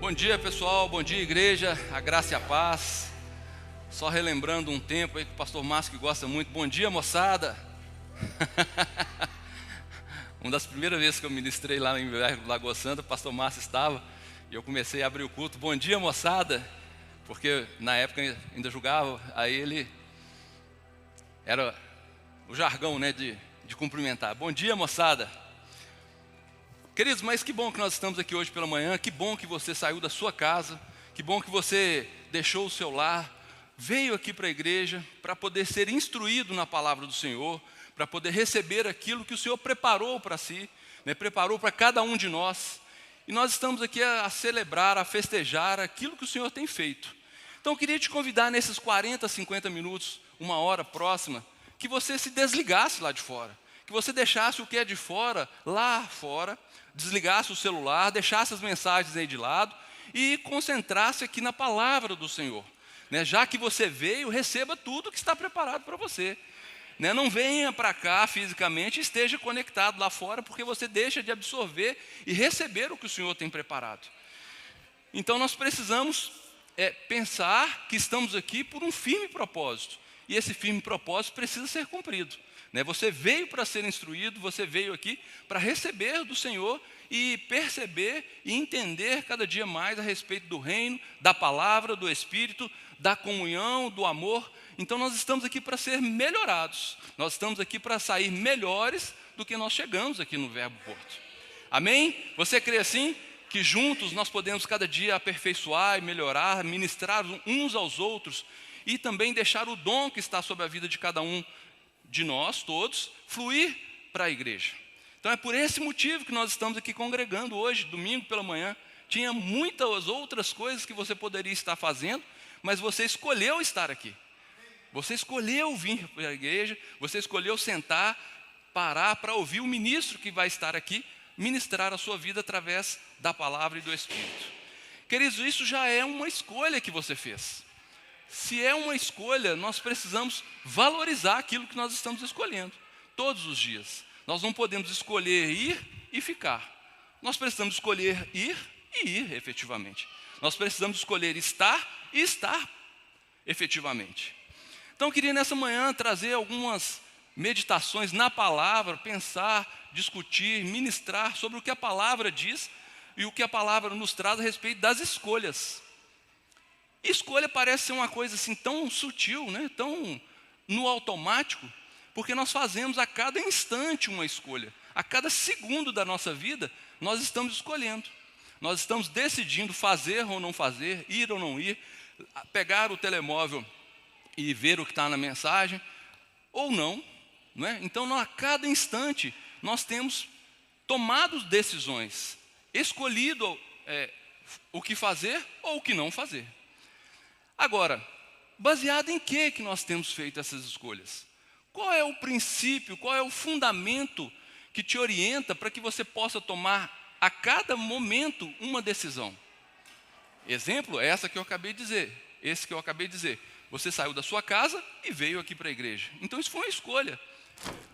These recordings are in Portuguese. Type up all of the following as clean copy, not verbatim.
Bom dia, pessoal, bom dia, igreja, a graça e a paz. Só relembrando um tempo aí que o pastor Márcio que gosta muito. Bom dia, moçada. Uma das primeiras vezes que eu ministrei lá em Lagoa Santa, o pastor Márcio estava, e eu comecei a abrir o culto. Bom dia, moçada, porque na época ainda julgava, aí ele era o jargão, né, de cumprimentar. Bom dia, moçada. Queridos, mas que bom que nós estamos aqui hoje pela manhã, que bom que você saiu da sua casa, que bom que você deixou o seu lar, veio aqui para a igreja para poder ser instruído na palavra do Senhor, para poder receber aquilo que o Senhor preparou para si, né, preparou para cada um de nós. E nós estamos aqui a celebrar, a festejar aquilo que o Senhor tem feito. Então eu queria te convidar nesses 40, 50 minutos, uma hora próxima, que você se desligasse lá de fora, que você deixasse o que é de fora, lá fora, desligasse o celular, deixasse as mensagens aí de lado e concentrasse aqui na palavra do Senhor. Né? Já que você veio, receba tudo que está preparado para você. Né? Não venha para cá fisicamente e esteja conectado lá fora, porque você deixa de absorver e receber o que o Senhor tem preparado. Então nós precisamos pensar que estamos aqui por um firme propósito. E esse firme propósito precisa ser cumprido. Você veio para ser instruído, você veio aqui para receber do Senhor e perceber e entender cada dia mais a respeito do reino, da palavra, do Espírito, da comunhão, do amor. Então nós estamos aqui para ser melhorados, nós estamos aqui para sair melhores do que nós chegamos aqui no Verbo Porto. Amém? Você crê assim? Que juntos nós podemos cada dia aperfeiçoar e melhorar, ministrar uns aos outros e também deixar o dom que está sobre a vida de cada um de nós todos, fluir para a igreja. Então é por esse motivo que nós estamos aqui congregando hoje, domingo pela manhã. Tinha muitas outras coisas que você poderia estar fazendo, mas você escolheu estar aqui. Você escolheu vir para a igreja, você escolheu sentar, parar para ouvir o ministro que vai estar aqui, ministrar a sua vida através da palavra e do Espírito. Queridos, isso já é uma escolha que você fez. Se é uma escolha, nós precisamos valorizar aquilo que nós estamos escolhendo, todos os dias. Nós não podemos escolher ir e ficar. Nós precisamos escolher ir e ir efetivamente. Nós precisamos escolher estar e estar efetivamente. Então eu queria nessa manhã trazer algumas meditações na palavra, pensar, discutir, ministrar sobre o que a palavra diz e o que a palavra nos traz a respeito das escolhas. Escolha parece ser uma coisa assim tão sutil, né? Tão no automático, porque nós fazemos a cada instante uma escolha. A cada segundo da nossa vida, nós estamos escolhendo. Nós estamos decidindo fazer ou não fazer, ir ou não ir, pegar o telemóvel e ver o que está na mensagem, ou não. Então, a cada instante, nós temos tomado decisões, escolhido o que fazer ou o que não fazer. Agora, baseado em que nós temos feito essas escolhas? Qual é o princípio, qual é o fundamento que te orienta para que você possa tomar a cada momento uma decisão? Exemplo é essa que eu acabei de dizer, esse que eu acabei de dizer. Você saiu da sua casa e veio aqui para a igreja. Então isso foi uma escolha.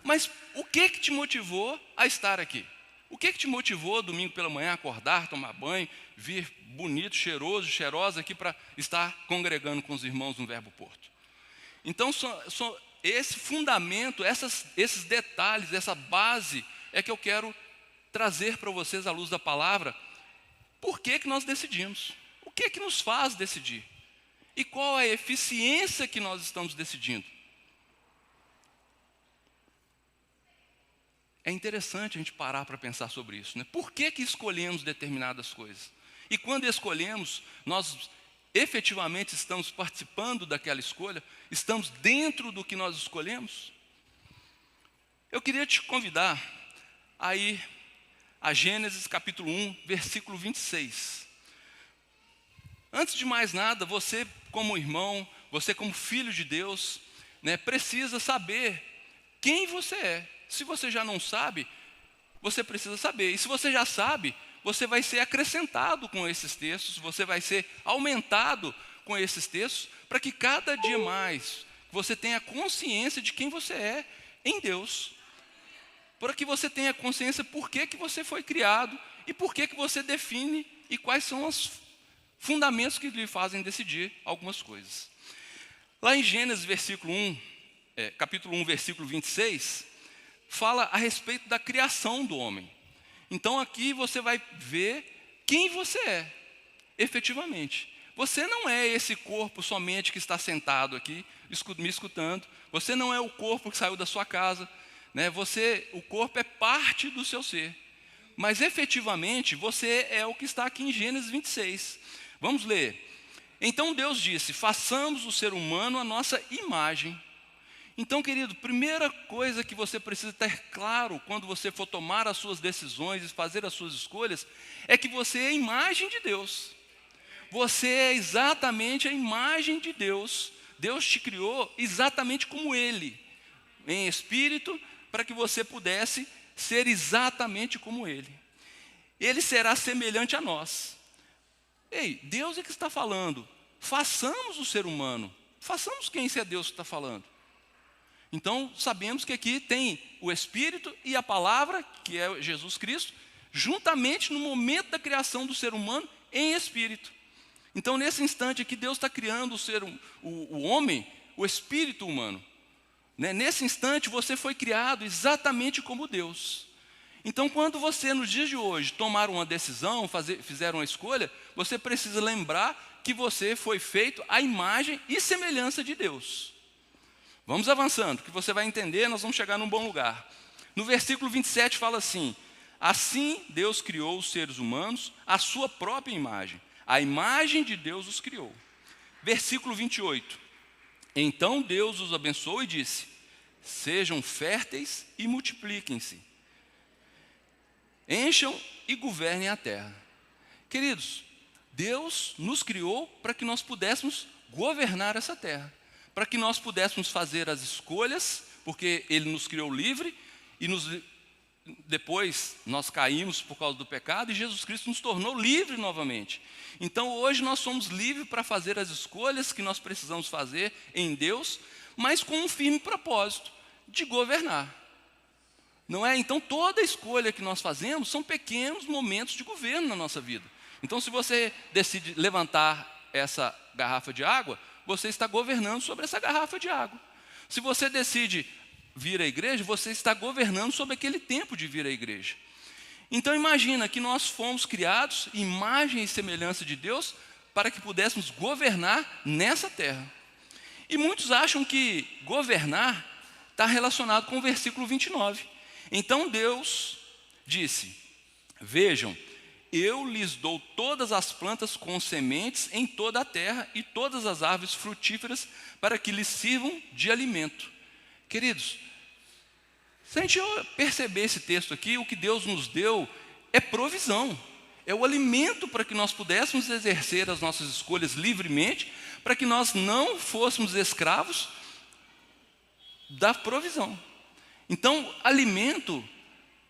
Mas o que te motivou a estar aqui? O que te motivou domingo pela manhã a acordar, tomar banho, vir bonito, cheiroso, cheirosa aqui para estar congregando com os irmãos no Verbo Porto? Então, esse fundamento, esses detalhes, essa base é que eu quero trazer para vocês à luz da palavra. Por que nós decidimos? O que nos faz decidir? E qual a eficiência que nós estamos decidindo? É interessante a gente parar para pensar sobre isso, né? Por que escolhemos determinadas coisas? E quando escolhemos, nós efetivamente estamos participando daquela escolha? Estamos dentro do que nós escolhemos? Eu queria te convidar a ir a Gênesis capítulo 1, versículo 26. Antes de mais nada, você como irmão, você como filho de Deus, né, precisa saber quem você é. Se você já não sabe, você precisa saber. E se você já sabe, você vai ser acrescentado com esses textos, você vai ser aumentado com esses textos, para que cada dia mais você tenha consciência de quem você é em Deus. Para que você tenha consciência por que você foi criado e por que você define e quais são fundamentos que lhe fazem decidir algumas coisas. Lá em Gênesis capítulo 1, versículo 26, fala a respeito da criação do homem. Então aqui você vai ver quem você é, efetivamente. Você não é esse corpo somente que está sentado aqui, me escutando. Você não é o corpo que saiu da sua casa, né? O corpo é parte do seu ser. Mas efetivamente você é o que está aqui em Gênesis 26. Vamos ler. Então Deus disse: façamos o ser humano à nossa imagem. Então, querido, primeira coisa que você precisa ter claro quando você for tomar as suas decisões e fazer as suas escolhas, é que você é a imagem de Deus. Você é exatamente a imagem de Deus. Deus te criou exatamente como Ele, em espírito, para que você pudesse ser exatamente como Ele. Ele será semelhante a nós. Ei, Deus é que está falando. Façamos o ser humano. Façamos quem se é Deus que está falando. Então, sabemos que aqui tem o Espírito e a Palavra, que é Jesus Cristo, juntamente no momento da criação do ser humano em Espírito. Então, nesse instante aqui, Deus está criando o homem, o Espírito humano. Né? Nesse instante, você foi criado exatamente como Deus. Então, quando você, nos dias de hoje, tomar uma decisão, fizer uma escolha, você precisa lembrar que você foi feito à imagem e semelhança de Deus. Vamos avançando, que você vai entender, nós vamos chegar num bom lugar. No versículo 27 fala assim: assim Deus criou os seres humanos à sua própria imagem. A imagem de Deus os criou. Versículo 28. Então Deus os abençoou e disse: sejam férteis e multipliquem-se. Encham e governem a terra. Queridos, Deus nos criou para que nós pudéssemos governar essa terra. Para que nós pudéssemos fazer as escolhas, porque Ele nos criou livre, e depois nós caímos por causa do pecado, e Jesus Cristo nos tornou livre novamente. Então hoje nós somos livres para fazer as escolhas que nós precisamos fazer em Deus, mas com um firme propósito de governar. Não é? Então toda escolha que nós fazemos são pequenos momentos de governo na nossa vida. Então se você decide levantar essa garrafa de água, você está governando sobre essa garrafa de água. Se você decide vir à igreja, você está governando sobre aquele tempo de vir à igreja. Então imagina que nós fomos criados, imagem e semelhança de Deus, para que pudéssemos governar nessa terra. E muitos acham que governar está relacionado com o versículo 29. Então Deus disse: vejam, eu lhes dou todas as plantas com sementes em toda a terra e todas as árvores frutíferas para que lhes sirvam de alimento. Queridos, se a gente perceber esse texto aqui, o que Deus nos deu é provisão. É o alimento para que nós pudéssemos exercer as nossas escolhas livremente, para que nós não fôssemos escravos da provisão. Então, alimento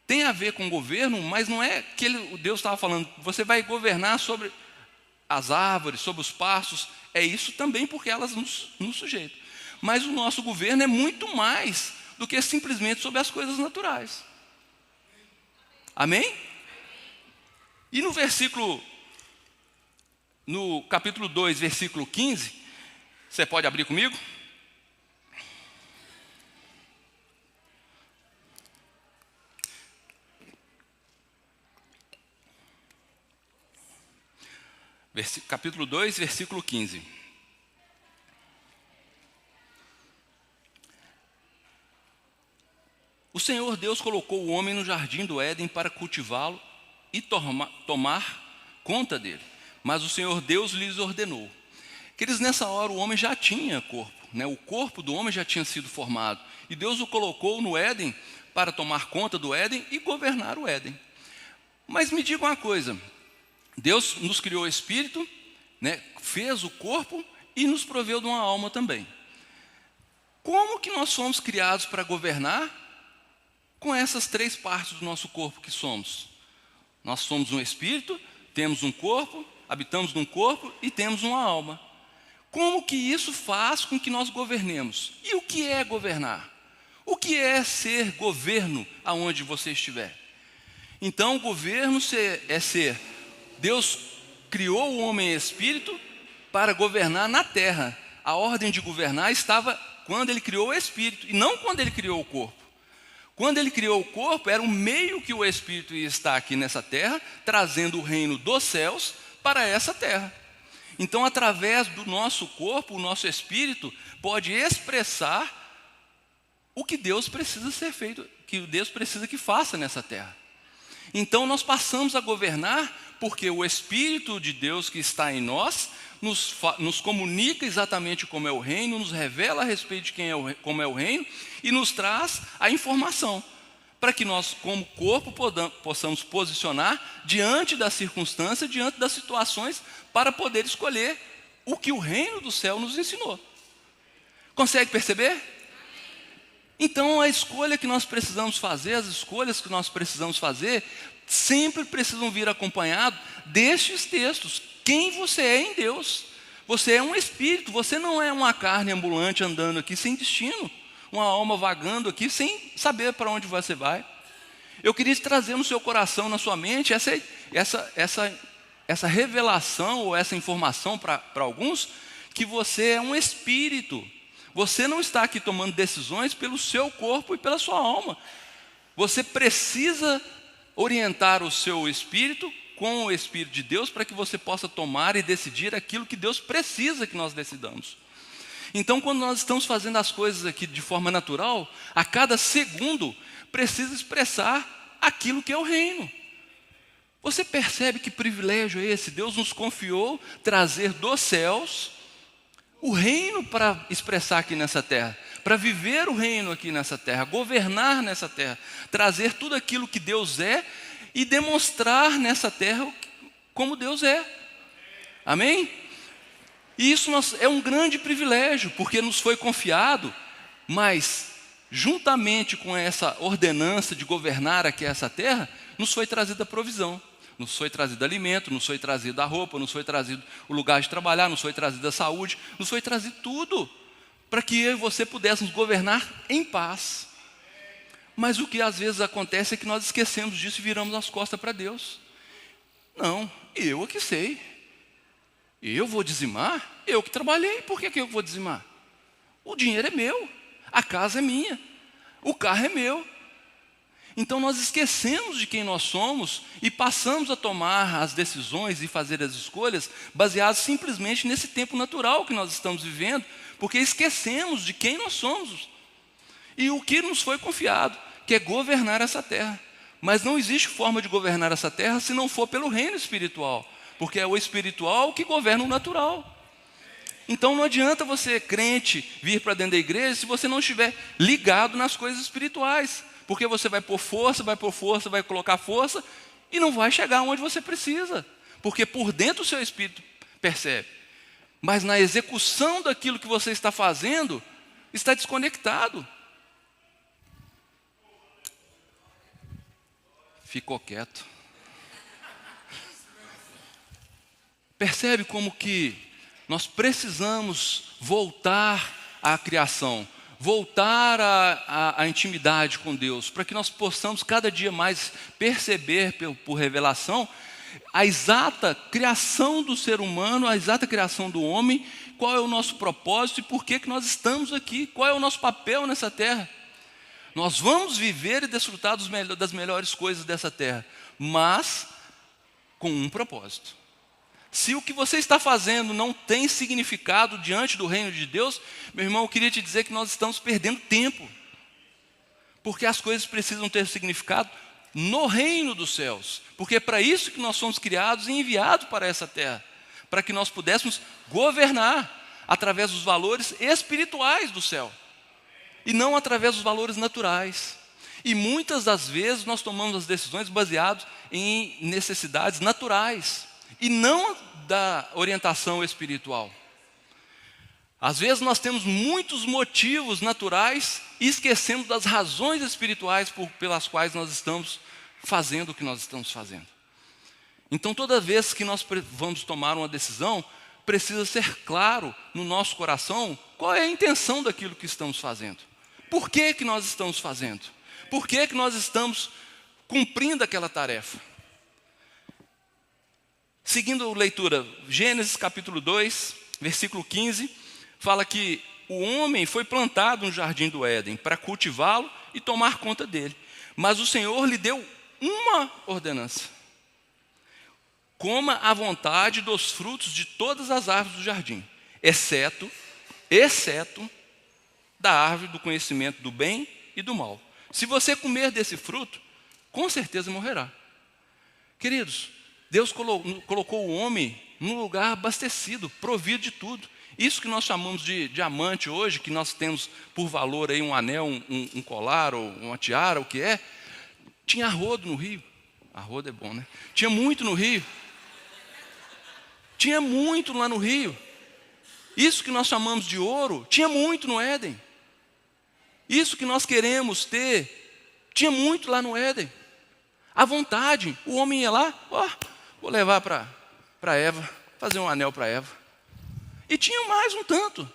tem a ver com governo, mas não é que Deus estava falando, você vai governar sobre as árvores, sobre os pastos. É isso também, porque elas nos sujeitam. Mas o nosso governo é muito mais do que simplesmente sobre as coisas naturais. Amém? E no capítulo 2, versículo 15, você pode abrir comigo? Capítulo 2, versículo 15. O Senhor Deus colocou o homem no jardim do Éden para cultivá-lo e tomar conta dele. Mas o Senhor Deus lhes ordenou. Queridos, nessa hora o homem já tinha corpo, né? O corpo do homem já tinha sido formado. E Deus o colocou no Éden para tomar conta do Éden e governar o Éden. Mas me diga uma coisa: Deus nos criou espírito, né? Fez o corpo e nos proveu de uma alma também. Como que nós fomos criados para governar com essas três partes do nosso corpo que somos? Nós somos um espírito, temos um corpo, habitamos num corpo e temos uma alma. Como que isso faz com que nós governemos? E o que é governar? O que é ser governo aonde você estiver? Então, governo é ser... Deus criou o homem espírito para governar na terra. A ordem de governar estava quando ele criou o espírito, e não quando ele criou o corpo. Quando ele criou o corpo, era um meio que o espírito ia estar aqui nessa terra, trazendo o reino dos céus para essa terra. Então, através do nosso corpo, o nosso espírito pode expressar o que Deus precisa ser feito, que Deus precisa que faça nessa terra. Então, nós passamos a governar porque o Espírito de Deus que está em nós nos comunica exatamente como é o reino, nos revela a respeito de como é o reino e nos traz a informação para que nós, como corpo, possamos posicionar diante da circunstância, diante das situações, para poder escolher o que o reino do céu nos ensinou. Consegue perceber? Então, a escolha que nós precisamos fazer, as escolhas que nós precisamos fazer, sempre precisam vir acompanhado destes textos. Quem você é em Deus? Você é um espírito, você não é uma carne ambulante andando aqui sem destino, uma alma vagando aqui sem saber para onde você vai. Eu queria trazer no seu coração, na sua mente, essa revelação ou essa informação para alguns, que você é um espírito. Você não está aqui tomando decisões pelo seu corpo e pela sua alma. Você precisa orientar o seu espírito com o Espírito de Deus para que você possa tomar e decidir aquilo que Deus precisa que nós decidamos. Então, quando nós estamos fazendo as coisas aqui de forma natural, a cada segundo precisa expressar aquilo que é o reino. Você percebe que privilégio é esse? Deus nos confiou trazer dos céus o reino para expressar aqui nessa terra, para viver o reino aqui nessa terra, governar nessa terra, trazer tudo aquilo que Deus é e demonstrar nessa terra como Deus é. Amém? E isso é um grande privilégio, porque nos foi confiado, mas juntamente com essa ordenança de governar aqui essa terra, nos foi trazida a provisão. Nos foi trazido alimento, nos foi trazido a roupa, nos foi trazido o lugar de trabalhar, nos foi trazido a saúde, nos foi trazido tudo, para que eu e você pudéssemos governar em paz. Mas o que às vezes acontece é que nós esquecemos disso e viramos as costas para Deus. Não, eu é que sei. Eu vou dizimar? Eu que trabalhei, por que eu vou dizimar? O dinheiro é meu, a casa é minha, o carro é meu. Então nós esquecemos de quem nós somos e passamos a tomar as decisões e fazer as escolhas baseadas simplesmente nesse tempo natural que nós estamos vivendo, porque esquecemos de quem nós somos e o que nos foi confiado, que é governar essa terra. Mas não existe forma de governar essa terra se não for pelo reino espiritual, porque é o espiritual que governa o natural. Então não adianta você, crente, vir para dentro da igreja se você não estiver ligado nas coisas espirituais. Porque você vai pôr força, vai colocar força e não vai chegar onde você precisa. Porque por dentro o seu espírito percebe. Mas na execução daquilo que você está fazendo, está desconectado. Ficou quieto. Percebe como que nós precisamos voltar à criação, voltar à intimidade com Deus, para que nós possamos cada dia mais perceber por revelação a exata criação do ser humano, a exata criação do homem, qual é o nosso propósito e por que nós estamos aqui, qual é o nosso papel nessa terra. Nós vamos viver e desfrutar das melhores coisas dessa terra, mas com um propósito. Se o que você está fazendo não tem significado diante do reino de Deus, meu irmão, eu queria te dizer que nós estamos perdendo tempo. Porque as coisas precisam ter significado no reino dos céus. Porque é para isso que nós somos criados e enviados para essa terra. Para que nós pudéssemos governar através dos valores espirituais do céu. E não através dos valores naturais. E muitas das vezes nós tomamos as decisões baseadas em necessidades naturais. E não da orientação espiritual. Às vezes nós temos muitos motivos naturais e esquecemos das razões espirituais pelas quais nós estamos fazendo o que nós estamos fazendo. Então toda vez que nós vamos tomar uma decisão, precisa ser claro no nosso coração qual é a intenção daquilo que estamos fazendo. Por que nós estamos fazendo? Por que nós estamos cumprindo aquela tarefa? Seguindo a leitura, Gênesis capítulo 2, versículo 15, fala que o homem foi plantado no jardim do Éden para cultivá-lo e tomar conta dele. Mas o Senhor lhe deu uma ordenança: coma à vontade dos frutos de todas as árvores do jardim, exceto da árvore do conhecimento do bem e do mal. Se você comer desse fruto, com certeza morrerá. Queridos, Deus colocou o homem num lugar abastecido, provido de tudo. Isso que nós chamamos de diamante hoje, que nós temos por valor aí um anel, um colar ou uma tiara, o que é, tinha arrodo no rio. Arrodo é bom, né? Tinha muito no rio. Tinha muito lá no rio. Isso que nós chamamos de ouro, tinha muito no Éden. Isso que nós queremos ter, tinha muito lá no Éden. À vontade, o homem ia lá, vou levar para Eva, fazer um anel para Eva. E tinha mais um tanto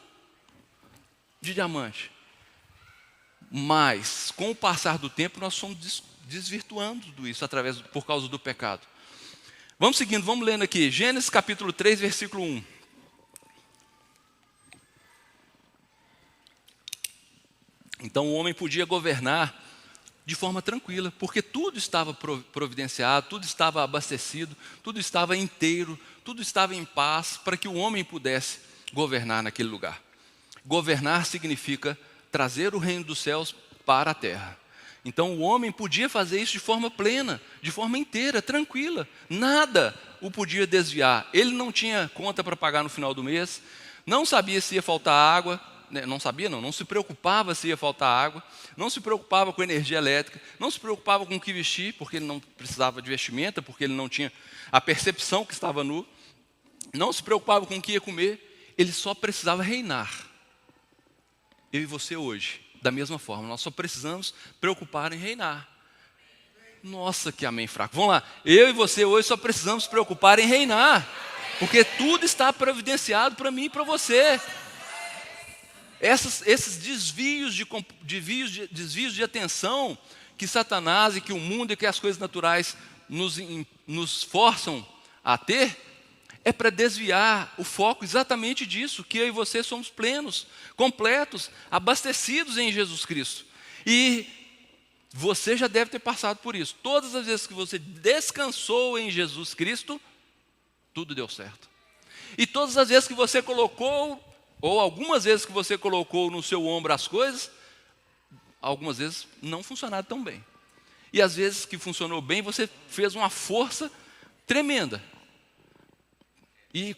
de diamante. Mas, com o passar do tempo, nós fomos desvirtuando tudo isso por causa do pecado. Vamos seguindo, vamos lendo aqui. Gênesis capítulo 3, versículo 1. Então o homem podia governar de forma tranquila, porque tudo estava providenciado, tudo estava abastecido, tudo estava inteiro, tudo estava em paz, para que o homem pudesse governar naquele lugar. Governar significa trazer o reino dos céus para a terra. Então o homem podia fazer isso de forma plena, de forma inteira, tranquila. Nada o podia desviar. Ele não tinha conta para pagar no final do mês, não sabia se ia faltar água, não se preocupava se ia faltar água, não se preocupava com energia elétrica, não se preocupava com o que vestir, porque ele não precisava de vestimenta, porque ele não tinha a percepção que estava nu, não se preocupava com o que ia comer, ele só precisava reinar. Eu e você hoje, da mesma forma, nós só precisamos preocupar em reinar. Nossa, que amém fraco. Vamos lá, eu e você hoje só precisamos preocupar em reinar, porque tudo está providenciado para mim e para você. Esses desvios de atenção que Satanás e que o mundo e que as coisas naturais nos forçam a ter, é para desviar o foco exatamente disso, que eu e você somos plenos, completos, abastecidos em Jesus Cristo. E você já deve ter passado por isso. Todas as vezes que você descansou em Jesus Cristo, tudo deu certo. E todas as vezes que você colocou, ou algumas vezes que você colocou no seu ombro as coisas, algumas vezes não funcionaram tão bem. E às vezes que funcionou bem, você fez uma força tremenda. E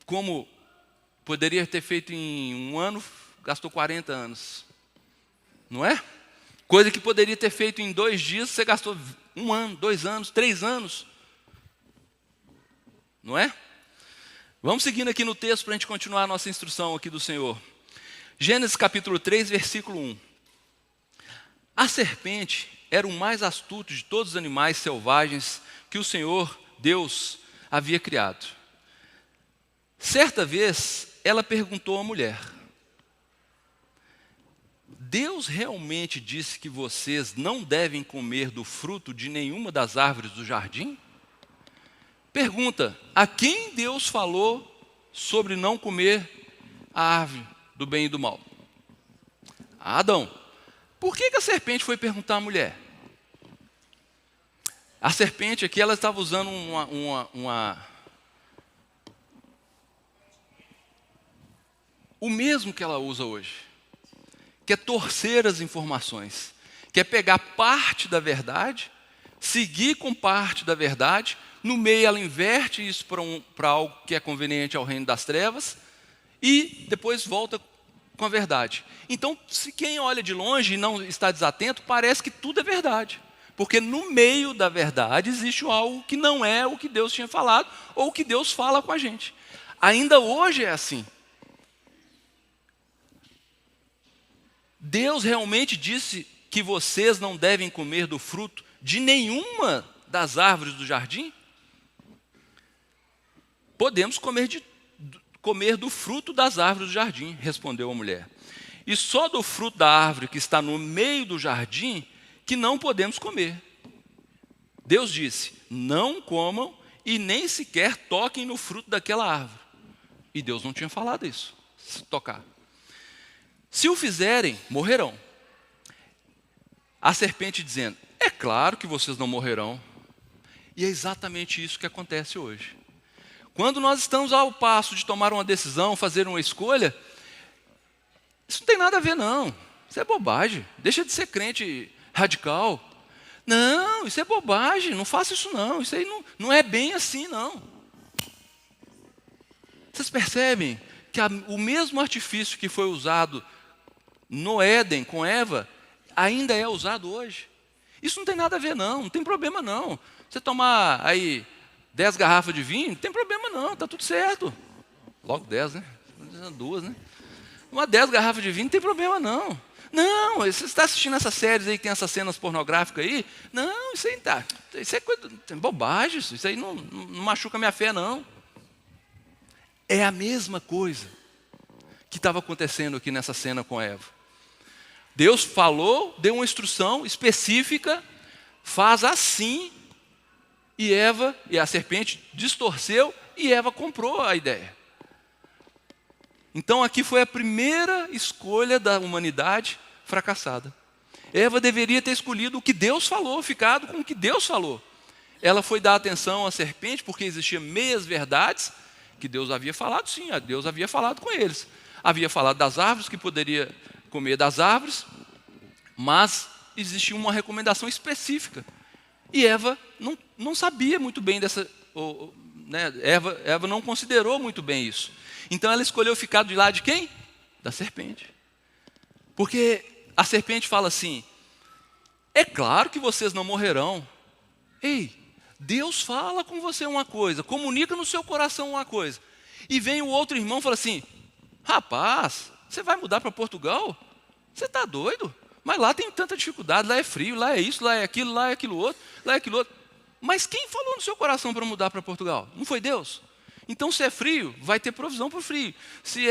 como poderia ter feito em um ano, gastou 40 anos. Não é? Coisa que poderia ter feito em 2 dias, você gastou 1 ano, 2 anos, 3 anos. Não é? Vamos seguindo aqui no texto para a gente continuar a nossa instrução aqui do Senhor. Gênesis capítulo 3, versículo 1. A serpente era o mais astuto de todos os animais selvagens que o Senhor Deus havia criado. Certa vez, ela perguntou à mulher: Deus realmente disse que vocês não devem comer do fruto de nenhuma das árvores do jardim? Pergunta: a quem Deus falou sobre não comer a árvore do bem e do mal? A Adão. Por que a serpente foi perguntar à mulher? A serpente aqui, ela estava usando o mesmo que ela usa hoje, que é torcer as informações, que é pegar parte da verdade, seguir com parte da verdade, no meio ela inverte isso para algo que é conveniente ao reino das trevas, e depois volta com a verdade. Então, se quem olha de longe e não está desatento, parece que tudo é verdade, porque no meio da verdade existe algo que não é o que Deus tinha falado, ou o que Deus fala com a gente. Ainda hoje é assim. Deus realmente disse que vocês não devem comer do fruto de nenhuma das árvores do jardim? Podemos comer do fruto das árvores do jardim, respondeu a mulher. E só do fruto da árvore que está no meio do jardim que não podemos comer. Deus disse: não comam e nem sequer toquem no fruto daquela árvore. E Deus não tinha falado isso, se tocar. Se o fizerem, morrerão. A serpente dizendo, é claro que vocês não morrerão. E é exatamente isso que acontece hoje. Quando nós estamos ao passo de tomar uma decisão, fazer uma escolha, isso não tem nada a ver não. Isso é bobagem. Deixa de ser crente radical. Não, isso é bobagem, não faça isso não. Isso aí não é bem assim não. Vocês percebem que o mesmo artifício que foi usado no Éden com Eva, ainda é usado hoje. Isso não tem nada a ver não tem problema não. Você tomar aí 10 garrafas de vinho, não tem problema não, está tudo certo. Logo 10, né? 2, né? Uma 10 garrafas de vinho, não tem problema não. Não, você está assistindo essas séries aí que tem essas cenas pornográficas aí? Não, isso aí isso é coisa, tem bobagem, isso aí não machuca minha fé não. É a mesma coisa que estava acontecendo aqui nessa cena com Eva. Deus falou, deu uma instrução específica, faz assim, e a serpente distorceu, e Eva comprou a ideia. Então aqui foi a primeira escolha da humanidade fracassada. Eva deveria ter escolhido o que Deus falou, ficado com o que Deus falou. Ela foi dar atenção à serpente, porque existiam meias verdades, que Deus havia falado, sim, Deus havia falado com eles. Havia falado das árvores, que poderia comer das árvores, mas existia uma recomendação específica. E Eva não sabia muito bem dessa, né? Eva não considerou muito bem isso. Então ela escolheu ficar do lado de quem? Da serpente. Porque a serpente fala assim, é claro que vocês não morrerão. Ei, Deus fala com você uma coisa, comunica no seu coração uma coisa. E vem o outro irmão e fala assim, rapaz, você vai mudar para Portugal? Você está doido? Mas lá tem tanta dificuldade, lá é frio, lá é isso, lá é aquilo, lá é aquilo outro, lá é aquilo outro. Mas quem falou no seu coração para mudar para Portugal? Não foi Deus? Então se é frio, vai ter provisão para o frio. Se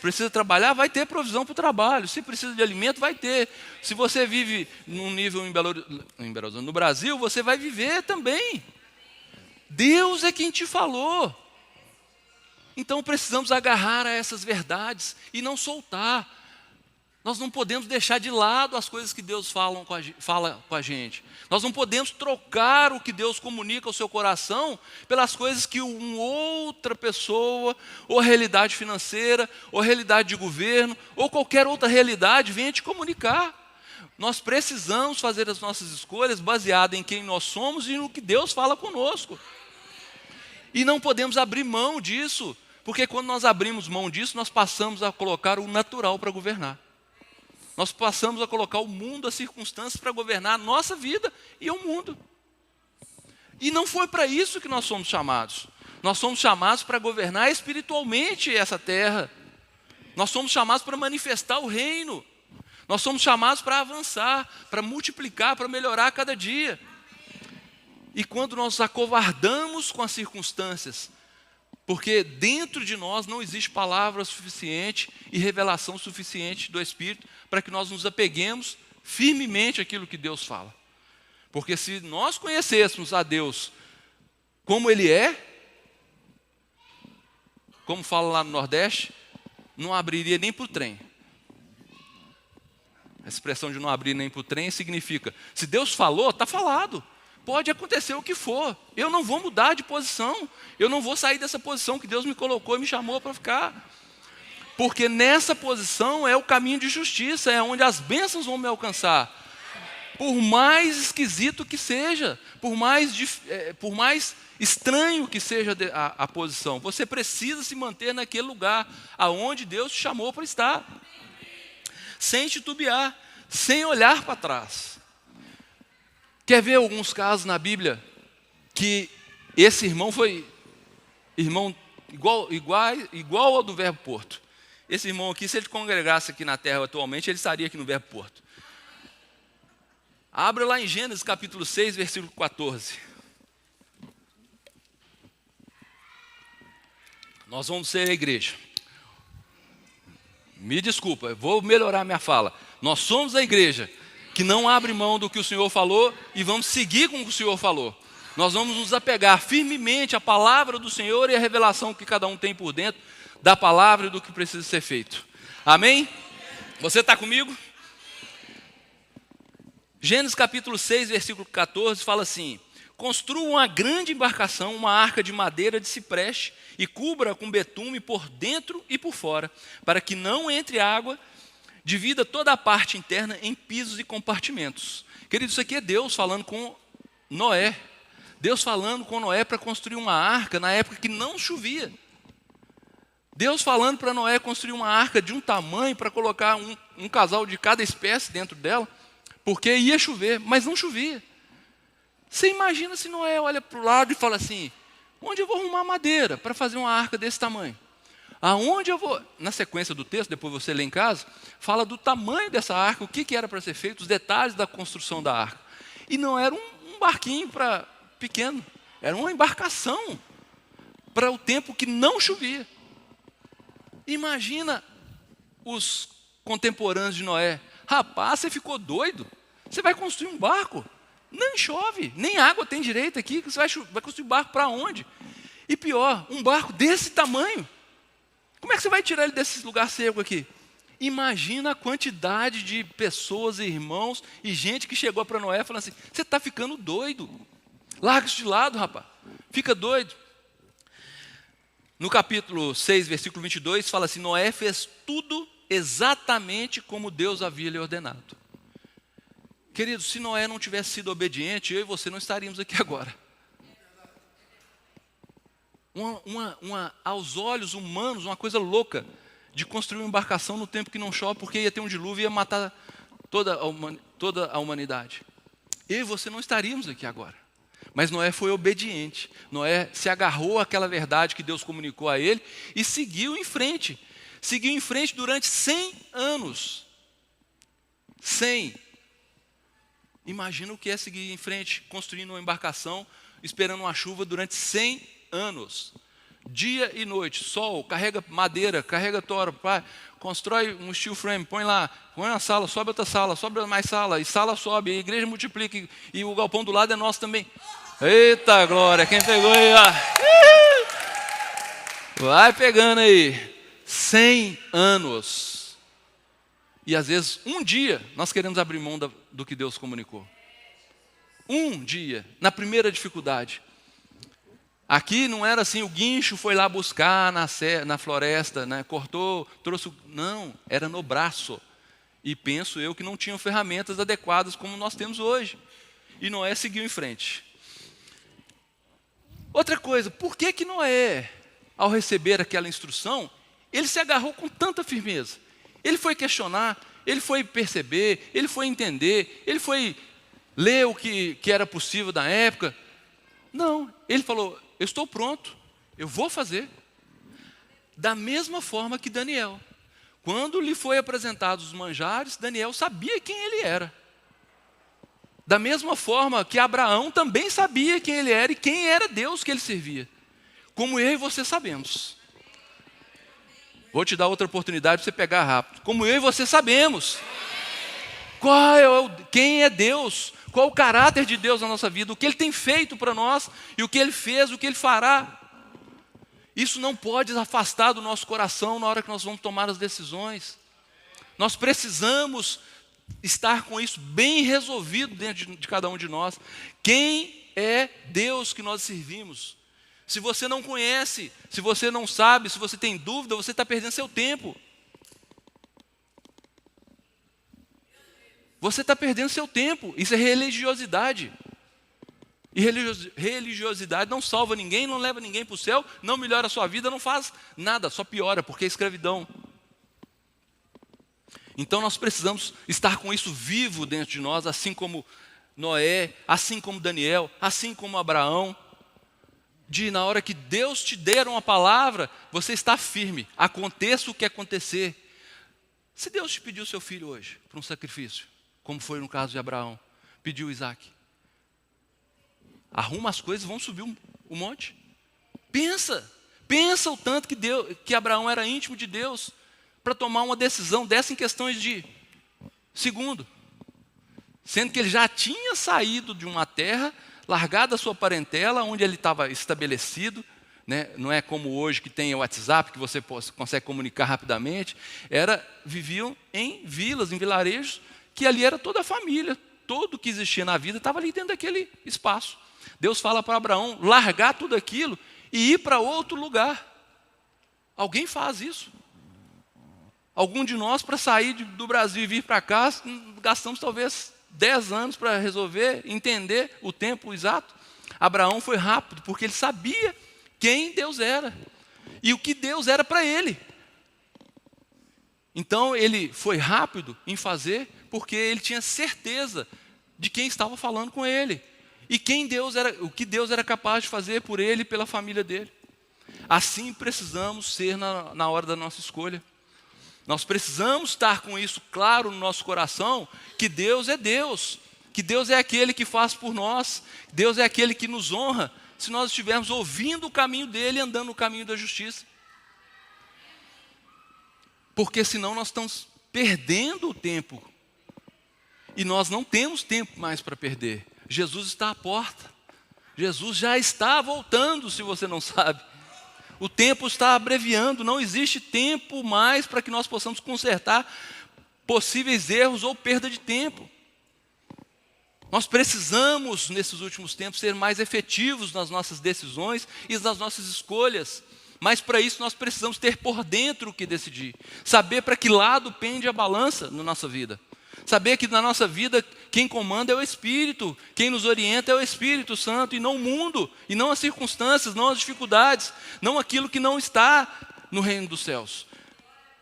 precisa trabalhar, vai ter provisão para o trabalho. Se precisa de alimento, vai ter. Se você vive num nível no Brasil, você vai viver também. Deus é quem te falou. Então precisamos agarrar a essas verdades e não soltar. Nós não podemos deixar de lado as coisas que Deus fala com a gente. Nós não podemos trocar o que Deus comunica ao seu coração pelas coisas que uma outra pessoa, ou realidade financeira, ou realidade de governo, ou qualquer outra realidade venha te comunicar. Nós precisamos fazer as nossas escolhas baseadas em quem nós somos e no que Deus fala conosco. E não podemos abrir mão disso, porque quando nós abrimos mão disso, nós passamos a colocar o natural para governar. Nós passamos a colocar o mundo, as circunstâncias para governar a nossa vida e o mundo. E não foi para isso que nós somos chamados. Nós somos chamados para governar espiritualmente essa terra. Nós somos chamados para manifestar o reino. Nós somos chamados para avançar, para multiplicar, para melhorar a cada dia. E quando nós nos acovardamos com as circunstâncias, porque dentro de nós não existe palavra suficiente e revelação suficiente do Espírito para que nós nos apeguemos firmemente àquilo que Deus fala. Porque se nós conhecêssemos a Deus como Ele é, como fala lá no Nordeste, não abriria nem para o trem. A expressão de não abrir nem para o trem significa, se Deus falou, está falado. Pode acontecer o que for, eu não vou mudar de posição, eu não vou sair dessa posição que Deus me colocou e me chamou para ficar. Porque nessa posição é o caminho de justiça, é onde as bênçãos vão me alcançar. Por mais esquisito que seja, por mais estranho que seja a posição, você precisa se manter naquele lugar aonde Deus te chamou para estar. Sem titubear, sem olhar para trás. Quer ver alguns casos na Bíblia que esse irmão foi irmão igual ao do Verbo Porto. Esse irmão aqui, se ele congregasse aqui na terra atualmente, ele estaria aqui no Verbo Porto. Abra lá em Gênesis capítulo 6, versículo 14. Nós vamos ser a igreja. Me desculpa, eu vou melhorar minha fala. Nós somos a igreja que não abre mão do que o Senhor falou e vamos seguir com o que o Senhor falou. Nós vamos nos apegar firmemente à palavra do Senhor e à revelação que cada um tem por dentro da palavra e do que precisa ser feito. Amém? Você está comigo? Gênesis capítulo 6, versículo 14, fala assim: construa uma grande embarcação, uma arca de madeira de cipreste, e cubra com betume por dentro e por fora, para que não entre água, divida toda a parte interna em pisos e compartimentos. Querido, isso aqui é Deus falando com Noé. Deus falando com Noé para construir uma arca na época que não chovia. Deus falando para Noé construir uma arca de um tamanho para colocar um casal de cada espécie dentro dela, porque ia chover, mas não chovia. Você imagina se Noé olha para o lado e fala assim: onde eu vou arrumar madeira para fazer uma arca desse tamanho? Aonde eu vou? Na sequência do texto, depois você lê em casa, fala do tamanho dessa arca, o que era para ser feito, os detalhes da construção da arca. E não era um barquinho pequeno, era uma embarcação para o tempo que não chovia. Imagina os contemporâneos de Noé: rapaz, você ficou doido? Você vai construir um barco? Nem chove, nem água tem direito aqui, você vai construir barco para onde? E pior, um barco desse tamanho, como é que você vai tirar ele desse lugar seco aqui? Imagina a quantidade de pessoas, irmãos e gente que chegou para Noé falando assim: você está ficando doido, larga isso de lado, rapaz, fica doido. No capítulo 6, versículo 22, fala assim: Noé fez tudo exatamente como Deus havia lhe ordenado. Queridos, se Noé não tivesse sido obediente, eu e você não estaríamos aqui agora. Aos olhos humanos, uma coisa louca de construir uma embarcação no tempo que não chove, porque ia ter um dilúvio e ia matar toda a humanidade. Eu e você não estaríamos aqui agora. Mas Noé foi obediente. Noé se agarrou àquela verdade que Deus comunicou a ele e seguiu em frente. Seguiu em frente durante 100 anos. 100. Imagina o que é seguir em frente, construindo uma embarcação, esperando uma chuva durante 100 anos. Dia e noite, sol, carrega madeira, carrega tora, constrói um steel frame, põe lá, põe uma sala, sobe outra sala, sobe mais sala, e sala sobe, a igreja multiplica, e o galpão do lado é nosso também. Eita glória, quem pegou aí, ó? Vai pegando aí. 100 anos. E às vezes, um dia, nós queremos abrir mão do que Deus comunicou. Um dia, na primeira dificuldade. Aqui não era assim, o guincho foi lá buscar na floresta, né, cortou, trouxe... Não, era no braço. E penso eu que não tinham ferramentas adequadas como nós temos hoje. E Noé seguiu em frente. Outra coisa, por que Noé, ao receber aquela instrução, ele se agarrou com tanta firmeza? Ele foi questionar, ele foi perceber, ele foi entender, ele foi ler o que era possível da época. Não, ele falou: eu estou pronto, eu vou fazer. Da mesma forma que Daniel. Quando lhe foi apresentados os manjares, Daniel sabia quem ele era. Da mesma forma que Abraão também sabia quem ele era e quem era Deus que ele servia. Como eu e você sabemos. Vou te dar outra oportunidade para você pegar rápido. Como eu e você sabemos. Quem é Deus? Qual o caráter de Deus na nossa vida? O que Ele tem feito para nós e o que Ele fez, o que Ele fará. Isso não pode afastar do nosso coração na hora que nós vamos tomar as decisões. Nós precisamos estar com isso bem resolvido dentro de cada um de nós. Quem é Deus que nós servimos? Se você não conhece, se você não sabe, se você tem dúvida, você está perdendo seu tempo. Você está perdendo seu tempo. Isso é religiosidade. E religiosidade não salva ninguém, não leva ninguém para o céu, não melhora a sua vida, não faz nada, só piora, porque é escravidão. Então nós precisamos estar com isso vivo dentro de nós, assim como Noé, assim como Daniel, assim como Abraão. Na hora que Deus te der uma palavra, você está firme, aconteça o que acontecer. Se Deus te pediu seu filho hoje para um sacrifício, como foi no caso de Abraão, pediu Isaac, arruma as coisas e vão subir o monte. Pensa o tanto que Abraão era íntimo de Deus para tomar uma decisão dessa em questões de segundo. Sendo que ele já tinha saído de uma terra largar da sua parentela, onde ele estava estabelecido, né? Não é como hoje que tem o WhatsApp, que você consegue comunicar rapidamente. Viviam em vilas, em vilarejos, que ali era toda a família, tudo que existia na vida estava ali dentro daquele espaço. Deus fala para Abraão largar tudo aquilo e ir para outro lugar. Alguém faz isso? Algum de nós, para sair do Brasil e vir para cá, gastamos talvez 10 anos para resolver, entender o tempo exato. Abraão foi rápido, porque ele sabia quem Deus era e o que Deus era para ele. Então ele foi rápido em fazer, porque ele tinha certeza de quem estava falando com ele e o que Deus era capaz de fazer por ele e pela família dele. Assim precisamos ser na hora da nossa escolha. Nós precisamos estar com isso claro no nosso coração, que Deus é Deus, que Deus é aquele que faz por nós, Deus é aquele que nos honra, se nós estivermos ouvindo o caminho dele e andando no caminho da justiça. Porque senão nós estamos perdendo o tempo, e nós não temos tempo mais para perder. Jesus está à porta, Jesus já está voltando, se você não sabe. O tempo está abreviando, não existe tempo mais para que nós possamos consertar possíveis erros ou perda de tempo. Nós precisamos, nesses últimos tempos, ser mais efetivos nas nossas decisões e nas nossas escolhas. Mas para isso nós precisamos ter por dentro o que decidir. Saber para que lado pende a balança na nossa vida. Saber que na nossa vida quem comanda é o Espírito, quem nos orienta é o Espírito Santo e não o mundo, e não as circunstâncias, não as dificuldades, não aquilo que não está no reino dos céus.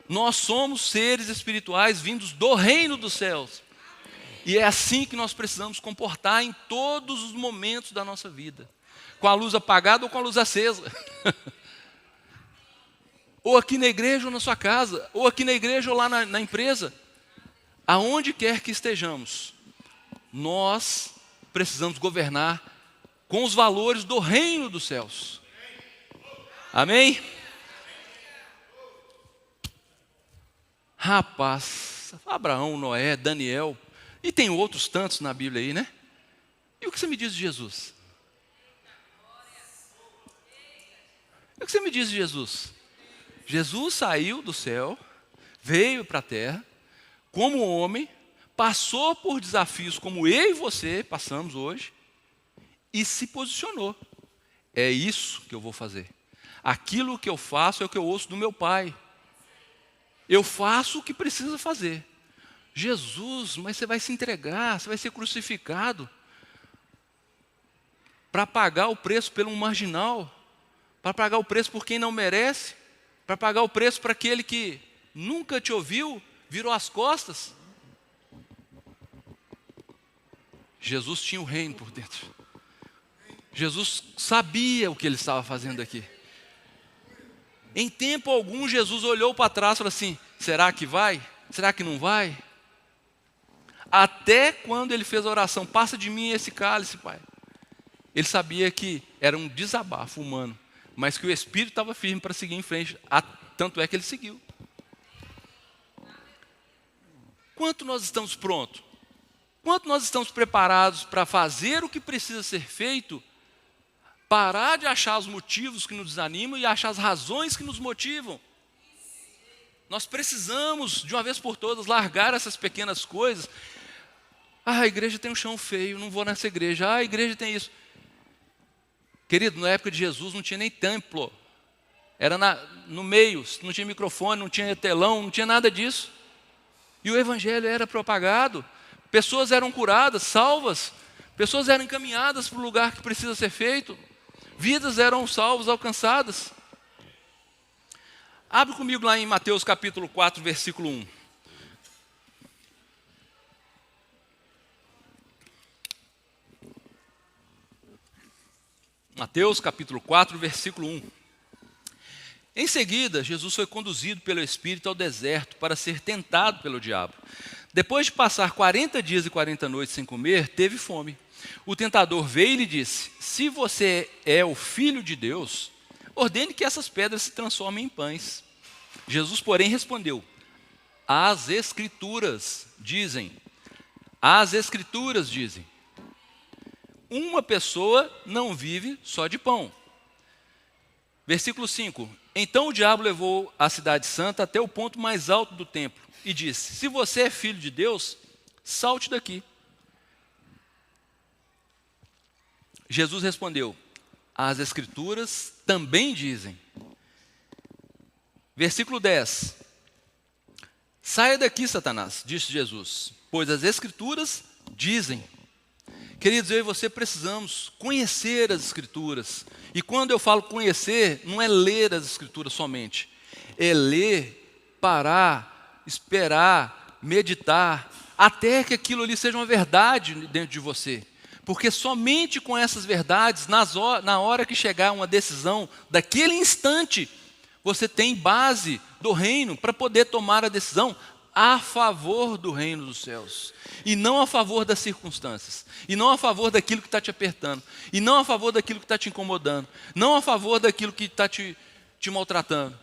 Nós somos seres espirituais vindos do reino dos céus. E é assim que nós precisamos comportar em todos os momentos da nossa vida. Com a luz apagada ou com a luz acesa. Ou aqui na igreja ou na sua casa, ou aqui na igreja ou lá na empresa. Aonde quer que estejamos, nós precisamos governar com os valores do reino dos céus. Amém? Rapaz, Abraão, Noé, Daniel, e tem outros tantos na Bíblia aí, né? E o que você me diz de Jesus? E o que você me diz de Jesus? Jesus saiu do céu, veio para a terra, como homem, passou por desafios como eu e você passamos hoje e se posicionou. É isso que eu vou fazer. Aquilo que eu faço é o que eu ouço do meu Pai. Eu faço o que precisa fazer. Jesus, mas você vai se entregar, você vai ser crucificado para pagar o preço pelo marginal, para pagar o preço por quem não merece, para pagar o preço para aquele que nunca te ouviu, virou as costas. Jesus tinha o reino por dentro. Jesus sabia o que ele estava fazendo aqui. Em tempo algum, Jesus olhou para trás e falou assim: será que vai? Será que não vai? Até quando ele fez a oração: passa de mim esse cálice, Pai. Ele sabia que era um desabafo humano, mas que o Espírito estava firme para seguir em frente. Tanto é que ele seguiu. Quanto nós estamos prontos? Quanto nós estamos preparados para fazer o que precisa ser feito, parar de achar os motivos que nos desanimam e achar as razões que nos motivam? Nós precisamos, de uma vez por todas, largar essas pequenas coisas. A igreja tem um chão feio, não vou nessa igreja. A igreja tem isso. Querido, na época de Jesus não tinha nem templo. Era no meio, não tinha microfone, não tinha telão, não tinha nada disso. E o evangelho era propagado, pessoas eram curadas, salvas, pessoas eram encaminhadas para o lugar que precisa ser feito, vidas eram salvas, alcançadas. Abre comigo lá em Mateus capítulo 4, versículo 1. Mateus capítulo 4, versículo 1. Em seguida, Jesus foi conduzido pelo Espírito ao deserto para ser tentado pelo diabo. Depois de passar 40 dias e 40 noites sem comer, teve fome. O tentador veio e lhe disse: se você é o Filho de Deus, ordene que essas pedras se transformem em pães. Jesus, porém, respondeu: as Escrituras dizem. uma pessoa não vive só de pão. Versículo 5. Então o diabo levou a cidade santa até o ponto mais alto do templo e disse: se você é filho de Deus, salte daqui. Jesus respondeu: as Escrituras também dizem. Versículo 10. Saia daqui, Satanás, disse Jesus, pois as Escrituras dizem. Queridos, eu e você precisamos conhecer as Escrituras. E quando eu falo conhecer, não é ler as Escrituras somente. É ler, parar, esperar, meditar, até que aquilo ali seja uma verdade dentro de você. Porque somente com essas verdades, na hora que chegar uma decisão, daquele instante, você tem base do reino para poder tomar a decisão a favor do reino dos céus. E não a favor das circunstâncias. E não a favor daquilo que está te apertando. E não a favor daquilo que está te incomodando. Não a favor daquilo que está te maltratando.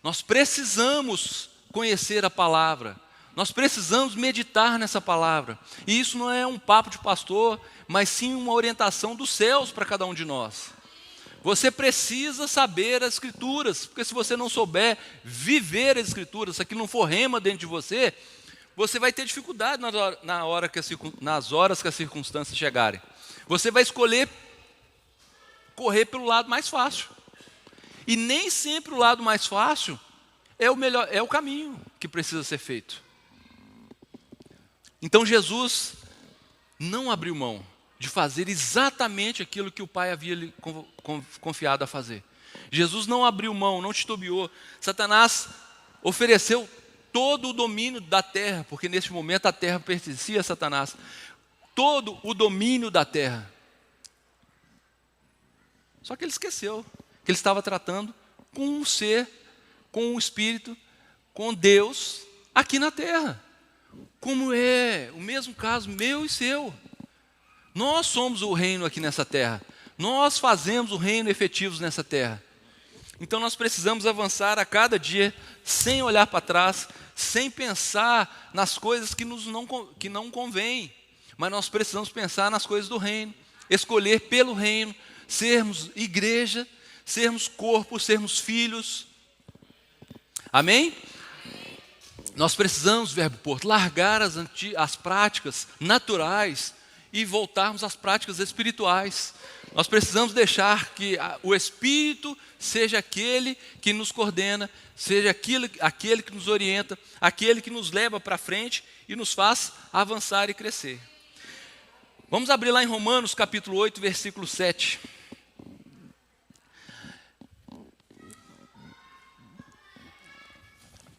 Nós precisamos conhecer a palavra. Nós precisamos meditar nessa palavra. E isso não é um papo de pastor, mas sim uma orientação dos céus para cada um de nós. Você precisa saber as Escrituras, porque se você não souber viver as Escrituras, se aquilo não for rema dentro de você, você vai ter dificuldade nas horas que as circunstâncias chegarem. Você vai escolher correr pelo lado mais fácil. E nem sempre o lado mais fácil é o melhor, é o caminho que precisa ser feito. Então Jesus não abriu mão de fazer exatamente aquilo que o Pai havia lhe confiado a fazer. Jesus não abriu mão, não titubeou. Satanás ofereceu todo o domínio da terra, porque neste momento a terra pertencia a Satanás. Todo o domínio da terra. Só que ele esqueceu que ele estava tratando com um ser, com um espírito, com Deus aqui na terra. Como é o mesmo caso meu e seu. Nós somos o reino aqui nessa terra. Nós fazemos o reino efetivo nessa terra. Então nós precisamos avançar a cada dia, sem olhar para trás, sem pensar nas coisas que não convêm. Mas nós precisamos pensar nas coisas do reino, escolher pelo reino, sermos igreja, sermos corpo, sermos filhos. Amém? Nós precisamos, verbo porto, largar as práticas naturais e voltarmos às práticas espirituais. Nós precisamos deixar que o Espírito seja aquele que nos coordena, seja aquele que nos orienta, aquele que nos leva para frente e nos faz avançar e crescer. Vamos abrir lá em Romanos capítulo 8, versículo 7.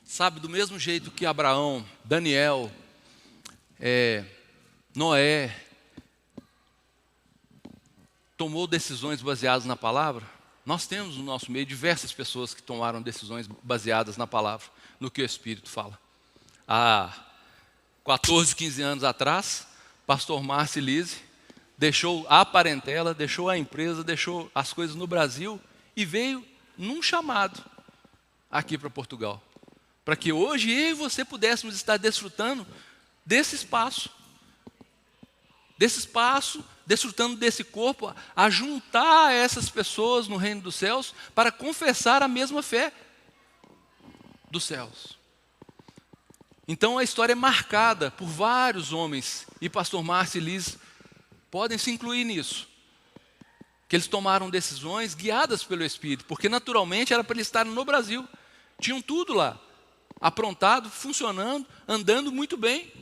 Sabe, do mesmo jeito que Abraão, Daniel, Noé, tomou decisões baseadas na palavra, nós temos no nosso meio diversas pessoas que tomaram decisões baseadas na palavra, no que o Espírito fala. Há 14, 15 anos atrás, pastor Márcio Lise deixou a parentela, deixou a empresa, deixou as coisas no Brasil e veio num chamado aqui para Portugal. Para que hoje eu e você pudéssemos estar desfrutando desse espaço, desfrutando desse corpo, a juntar essas pessoas no reino dos céus para confessar a mesma fé dos céus. Então a história é marcada por vários homens, e pastor Márcio e Liz podem se incluir nisso, que eles tomaram decisões guiadas pelo Espírito, porque naturalmente era para eles estarem no Brasil, tinham tudo lá, aprontado, funcionando, andando muito bem.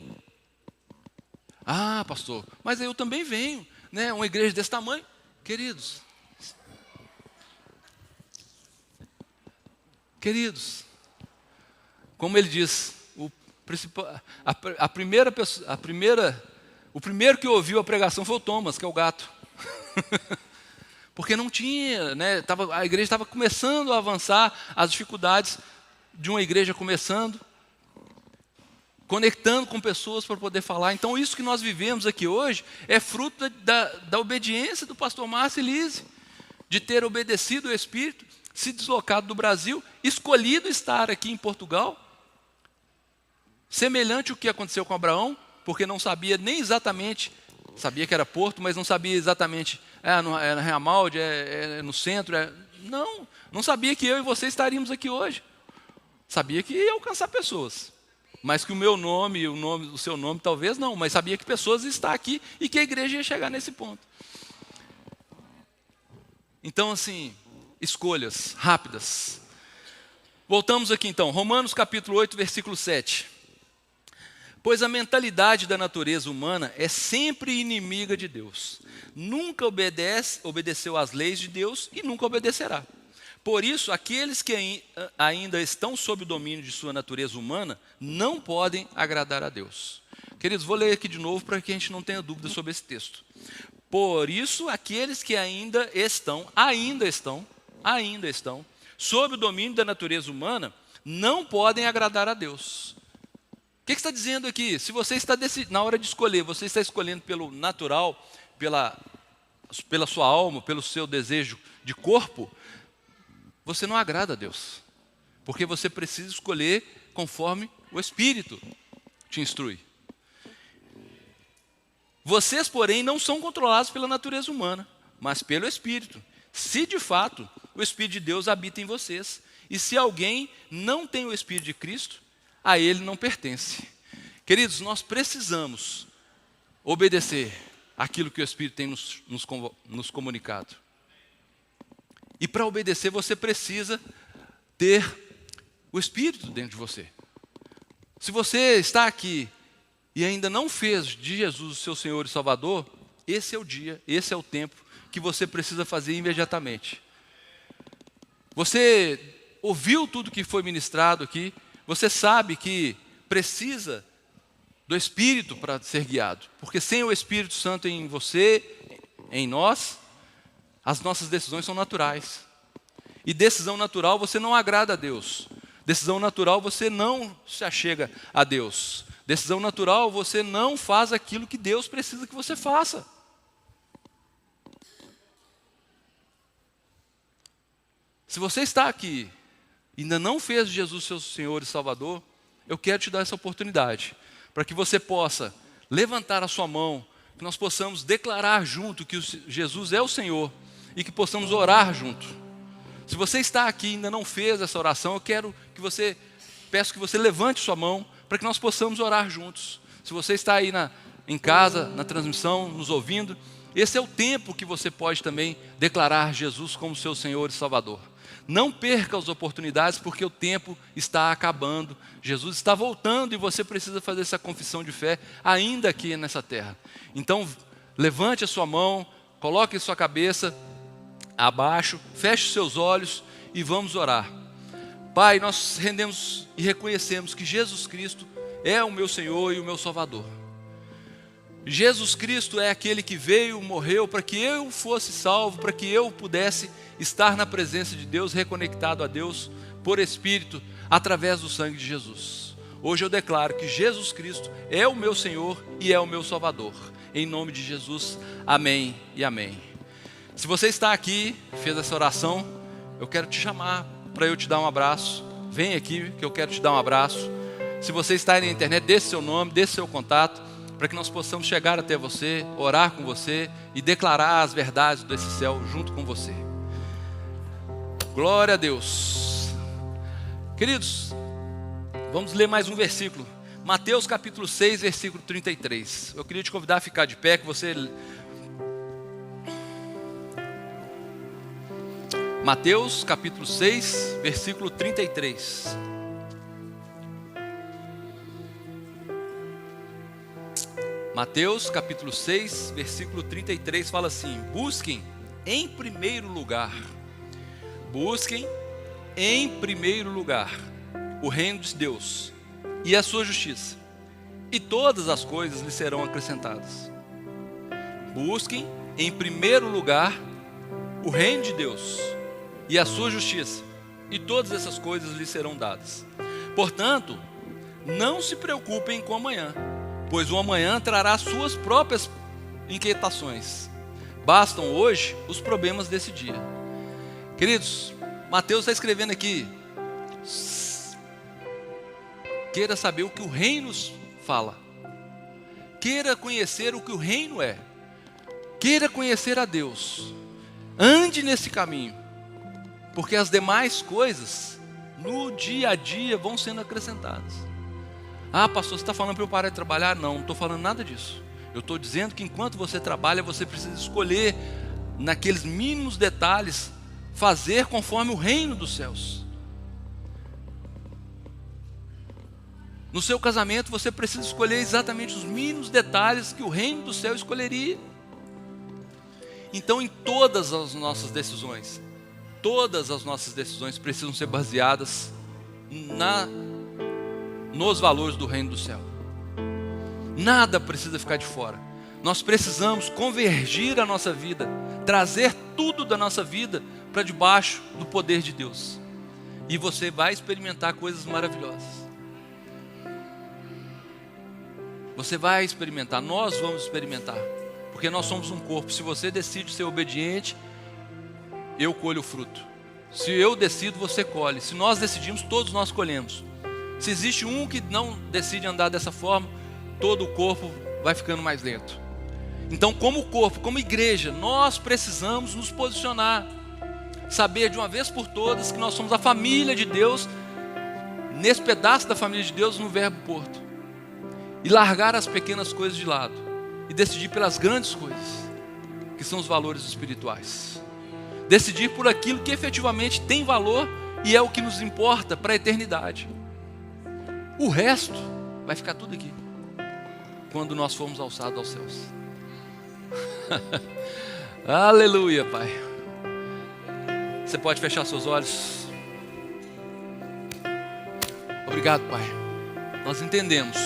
Ah, pastor, mas eu também venho, né? Uma igreja desse tamanho. Queridos, como ele diz, o primeiro que ouviu a pregação foi o Thomas, que é o gato. Porque não tinha, né? A igreja estava começando a avançar, as dificuldades de uma igreja começando, conectando com pessoas para poder falar. Então isso que nós vivemos aqui hoje é fruto da obediência do pastor Márcio e Lise, de ter obedecido o Espírito, se deslocado do Brasil, escolhido estar aqui em Portugal, semelhante ao que aconteceu com Abraão, porque não sabia nem exatamente Sabia que era Porto, mas não sabia exatamente, é na Realmalde, é no centro. Não sabia que eu e você estaríamos aqui hoje. Sabia que ia alcançar pessoas, mas que o meu nome, o seu nome talvez não, mas sabia que pessoas estão aqui e que a igreja ia chegar nesse ponto. Então, assim, escolhas rápidas. Voltamos aqui então, Romanos capítulo 8, versículo 7. Pois a mentalidade da natureza humana é sempre inimiga de Deus. Nunca obedeceu às leis de Deus e nunca obedecerá. Por isso, aqueles que ainda estão sob o domínio de sua natureza humana não podem agradar a Deus. Queridos, vou ler aqui de novo para que a gente não tenha dúvida sobre esse texto. Por isso, aqueles que ainda estão, sob o domínio da natureza humana, não podem agradar a Deus. O que está dizendo aqui? Se você está na hora de escolher, você está escolhendo pelo natural, pela sua alma, pelo seu desejo de corpo, você não agrada a Deus. Porque você precisa escolher conforme o Espírito te instrui. Vocês, porém, não são controlados pela natureza humana, mas pelo Espírito. Se de fato o Espírito de Deus habita em vocês. E se alguém não tem o Espírito de Cristo, a ele não pertence. Queridos, nós precisamos obedecer aquilo que o Espírito tem nos comunicado. E para obedecer você precisa ter o Espírito dentro de você. Se você está aqui e ainda não fez de Jesus o seu Senhor e Salvador, esse é o dia, esse é o tempo que você precisa fazer imediatamente. Você ouviu tudo que foi ministrado aqui, você sabe que precisa do Espírito para ser guiado, porque sem o Espírito Santo em você, em nós, as nossas decisões são naturais. E decisão natural você não agrada a Deus. Decisão natural você não se achega a Deus. Decisão natural você não faz aquilo que Deus precisa que você faça. Se você está aqui e ainda não fez de Jesus seu Senhor e Salvador, eu quero te dar essa oportunidade, para que você possa levantar a sua mão, que nós possamos declarar junto que Jesus é o Senhor e que possamos orar junto. Se você está aqui e ainda não fez essa oração, peço que você levante sua mão para que nós possamos orar juntos. Se você está aí em casa, na transmissão, nos ouvindo, esse é o tempo que você pode também declarar Jesus como seu Senhor e Salvador. Não perca as oportunidades, porque o tempo está acabando. Jesus está voltando e você precisa fazer essa confissão de fé ainda aqui nessa terra. Então, levante a sua mão, coloque a sua cabeça abaixo, feche os seus olhos e vamos orar. Pai, nós rendemos e reconhecemos que Jesus Cristo é o meu Senhor e o meu Salvador. Jesus Cristo é aquele que veio, morreu para que eu fosse salvo, para que eu pudesse estar na presença de Deus, reconectado a Deus por Espírito, através do sangue de Jesus. Hoje eu declaro que Jesus Cristo é o meu Senhor e é o meu Salvador. Em nome de Jesus, amém e amém. Se você está aqui, fez essa oração, eu quero te chamar para eu te dar um abraço. Vem aqui que eu quero te dar um abraço. Se você está aí na internet, deixe seu nome, deixe seu contato, para que nós possamos chegar até você, orar com você e declarar as verdades desse céu junto com você. Glória a Deus. Queridos, vamos ler mais um versículo. Mateus capítulo 6, versículo 33. Eu queria te convidar a ficar de pé, que você... Mateus capítulo 6, versículo 33. Mateus capítulo 6, versículo 33 fala assim: busquem em primeiro lugar o reino de Deus e a sua justiça, e todas as coisas lhe serão acrescentadas. Busquem em primeiro lugar o reino de Deus e a sua justiça, e todas essas coisas lhe serão dadas. Portanto, não se preocupem com amanhã, pois o amanhã trará suas próprias inquietações. Bastam hoje os problemas desse dia. Queridos, Mateus está escrevendo aqui, queira saber o que o reino fala, queira conhecer o que o reino é. Queira conhecer a Deus. Ande nesse caminho. Porque as demais coisas, no dia a dia, vão sendo acrescentadas. Ah, pastor, você está falando para eu parar de trabalhar? Não, não estou falando nada disso. Eu estou dizendo que enquanto você trabalha, você precisa escolher, naqueles mínimos detalhes, fazer conforme o reino dos céus. No seu casamento, você precisa escolher exatamente os mínimos detalhes que o reino do céu escolheria. Então, em todas as nossas decisões precisam ser baseadas nos valores do reino do céu. Nada precisa ficar de fora. Nós precisamos convergir a nossa vida, trazer tudo da nossa vida para debaixo do poder de Deus. E você vai experimentar coisas maravilhosas. Você vai experimentar, nós vamos experimentar. Porque nós somos um corpo. Se você decide ser obediente, eu colho o fruto. Se eu decido, você colhe. Se nós decidimos, todos nós colhemos. Se existe um que não decide andar dessa forma, todo o corpo vai ficando mais lento. Então, como corpo, como igreja, nós precisamos nos posicionar. Saber de uma vez por todas que nós somos a família de Deus, nesse pedaço da família de Deus, no verbo porto. E largar as pequenas coisas de lado. E decidir pelas grandes coisas, que são os valores espirituais. Decidir por aquilo que efetivamente tem valor e é o que nos importa para a eternidade. O resto vai ficar tudo aqui, quando nós formos alçados aos céus. Aleluia, Pai. Você pode fechar seus olhos. Obrigado, Pai. Nós entendemos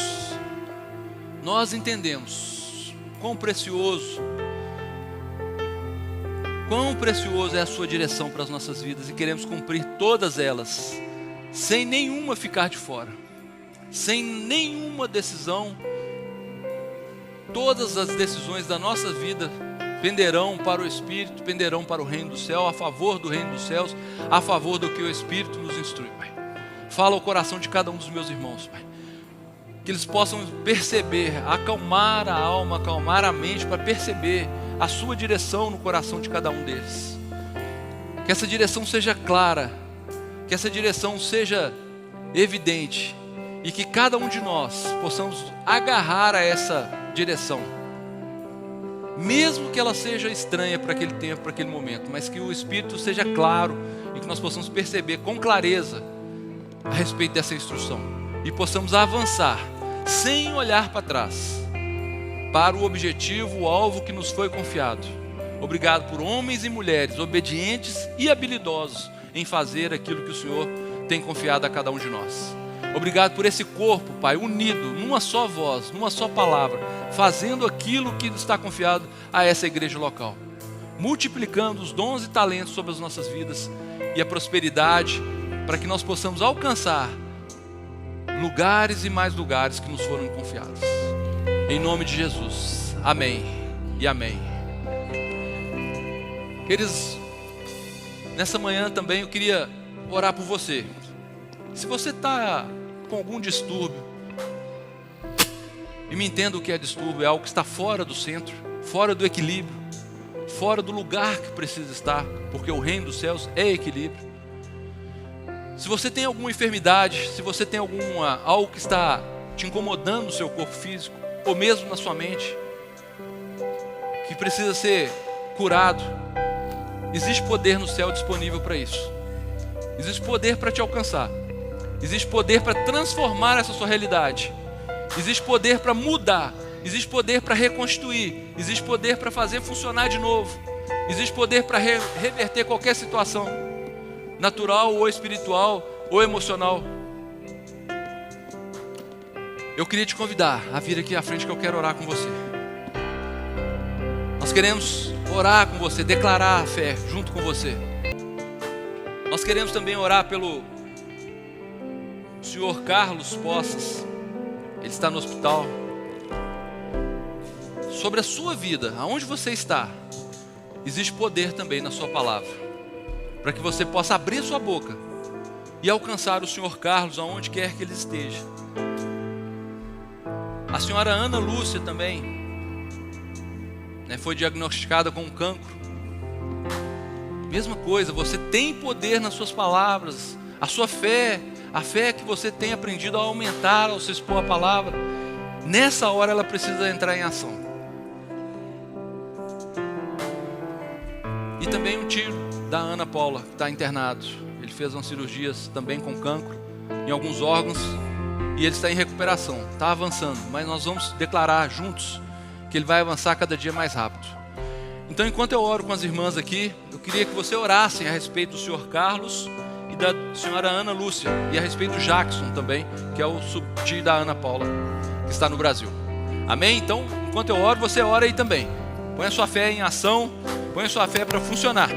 quão precioso é a sua direção para as nossas vidas, e queremos cumprir todas elas, sem nenhuma ficar de fora, sem nenhuma decisão. Todas as decisões da nossa vida penderão para o Espírito, penderão para o reino do céu, a favor do reino dos céus, a favor do que o Espírito nos instrui, Pai. Fala ao coração de cada um dos meus irmãos, Pai, que eles possam perceber, acalmar a alma, acalmar a mente, para perceber a sua direção no coração de cada um deles. Que essa direção seja clara, que essa direção seja evidente, e que cada um de nós possamos agarrar a essa direção, mesmo que ela seja estranha para aquele tempo, para aquele momento, mas que o Espírito seja claro, e que nós possamos perceber com clareza a respeito dessa instrução, e possamos avançar sem olhar para trás, para o objetivo, o alvo que nos foi confiado. Obrigado por homens e mulheres obedientes e habilidosos em fazer aquilo que o Senhor tem confiado a cada um de nós. Obrigado por esse corpo, Pai, unido numa só voz, numa só palavra, fazendo aquilo que está confiado a essa igreja local, multiplicando os dons e talentos sobre as nossas vidas e a prosperidade, para que nós possamos alcançar lugares e mais lugares que nos foram confiados. Em nome de Jesus, amém e amém. Queridos, nessa manhã também eu queria orar por você. Se você está com algum distúrbio, e me entenda o que é distúrbio, é algo que está fora do centro, fora do equilíbrio, fora do lugar que precisa estar, porque o reino dos céus é equilíbrio. Se você tem alguma enfermidade, se você tem algo que está te incomodando no seu corpo físico, ou mesmo na sua mente, que precisa ser curado, existe poder no céu disponível para isso. Existe poder para te alcançar. Existe poder para transformar essa sua realidade. Existe poder para mudar. Existe poder para reconstituir. Existe poder para fazer funcionar de novo. Existe poder para reverter qualquer situação, natural ou espiritual ou emocional. Eu queria te convidar a vir aqui à frente, que eu quero orar com você. Nós queremos orar com você, declarar a fé junto com você. Nós queremos também orar pelo senhor Carlos Poças. Ele está no hospital. Sobre a sua vida, aonde você está, existe poder também na sua palavra, para que você possa abrir sua boca e alcançar o senhor Carlos aonde quer que ele esteja. A senhora Ana Lúcia também, né, foi diagnosticada com um cancro. Mesma coisa, você tem poder nas suas palavras. A sua fé, a fé que você tem aprendido a aumentar ao se expor a palavra, nessa hora ela precisa entrar em ação. E também um tio da Ana Paula, que está internado. Ele fez umas cirurgias também com cancro em alguns órgãos e ele está em recuperação, está avançando. Mas nós vamos declarar juntos que ele vai avançar cada dia mais rápido. Então, enquanto eu oro com as irmãs aqui, eu queria que você orasse a respeito do senhor Carlos e da senhora Ana Lúcia, e a respeito do Jackson também, que é o subtio da Ana Paula, que está no Brasil. Amém? Então, enquanto eu oro, você ora aí também. Põe a sua fé em ação, põe a sua fé para funcionar.